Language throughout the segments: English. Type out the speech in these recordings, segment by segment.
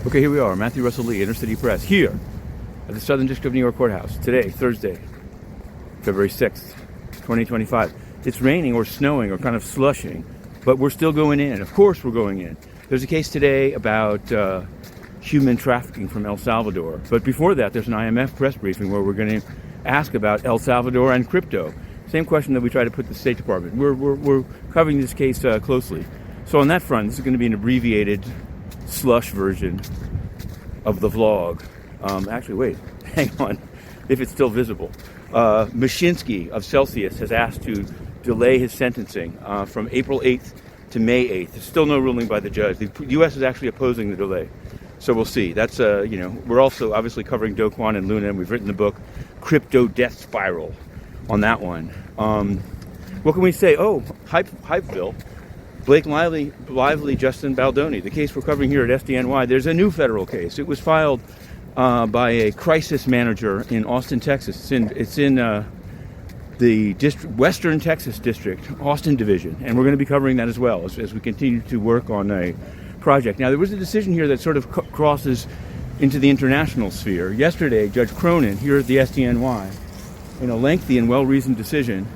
Okay, here we are, Matthew Russell Lee, Inner City Press, here at the Southern District of New York Courthouse. Today, Thursday, February 6th, 2025. It's raining or snowing or kind of slushing, but we're still going in. Of course we're going in. There's a case today about human trafficking from El Salvador. But before that, there's an IMF press briefing where we're going to ask about El Salvador and crypto. Same question that we try to put to the State Department. We're covering this case closely. So on that front, this is going to be an abbreviated slush version of the vlog. Actually, wait, hang on, if it's still visible. Mashinsky of Celsius has asked to delay his sentencing from April 8th to May 8th. There's still no ruling by the judge. The U.S. is actually opposing the delay. So we'll see. That's, we're also obviously covering Do Kwon and Luna, and we've written the book Crypto Death Spiral on that one. What can we say? Oh, Hypeville. Blake Lively, Justin Baldoni. The case we're covering here at SDNY, there's a new federal case. It was filed by a crisis manager in Austin, Texas. It's in the Western Texas District, Austin Division, and we're going to be covering that as well as we continue to work on a project. Now, there was a decision here that sort of crosses into the international sphere. Yesterday, Judge Cronin, here at the SDNY, in a lengthy and well-reasoned decision,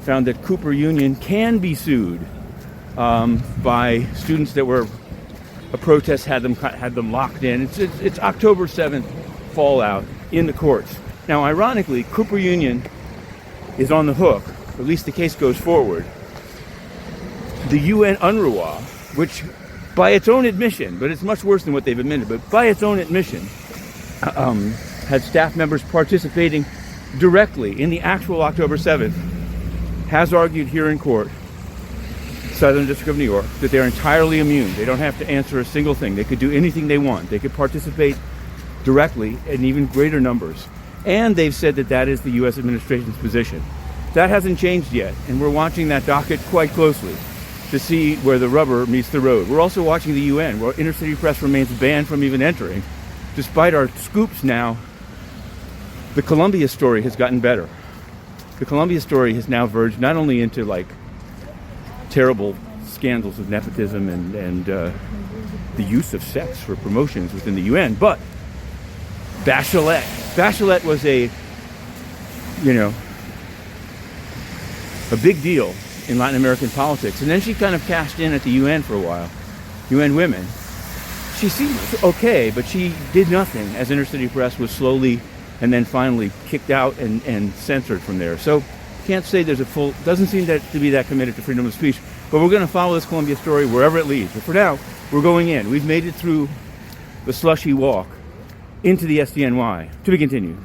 found that Cooper Union can be sued by students that were a protest had them locked in. It's October 7th fallout in the courts. Now, ironically, Cooper Union is on the hook, at least the case goes forward. The UN UNRWA, which by its own admission, but it's much worse than what they've admitted, but by its own admission, had staff members participating directly in the actual October 7th, has argued here in court, Southern District of New York, that they're entirely immune. They don't have to answer a single thing. They could do anything they want. They could participate directly in even greater numbers. And they've said that that is the U.S. administration's position. That hasn't changed yet, and we're watching that docket quite closely to see where the rubber meets the road. We're also watching the UN, where Inner City Press remains banned from even entering. Despite our scoops now, the Columbia story has gotten better. The Columbia story has now verged not only into terrible scandals of nepotism and the use of sex for promotions within the UN, but Bachelet was a big deal in Latin American politics, and then she kind of cashed in at the UN for a while. UN Women. She seemed okay, but she did nothing as Inner City Press was slowly and then finally kicked out and censored from there. So can't say there's doesn't seem to be that committed to freedom of speech, but we're going to follow this Columbia story wherever it leads. But for now, we're going in. We've made it through the slushy walk into the SDNY. To be continued.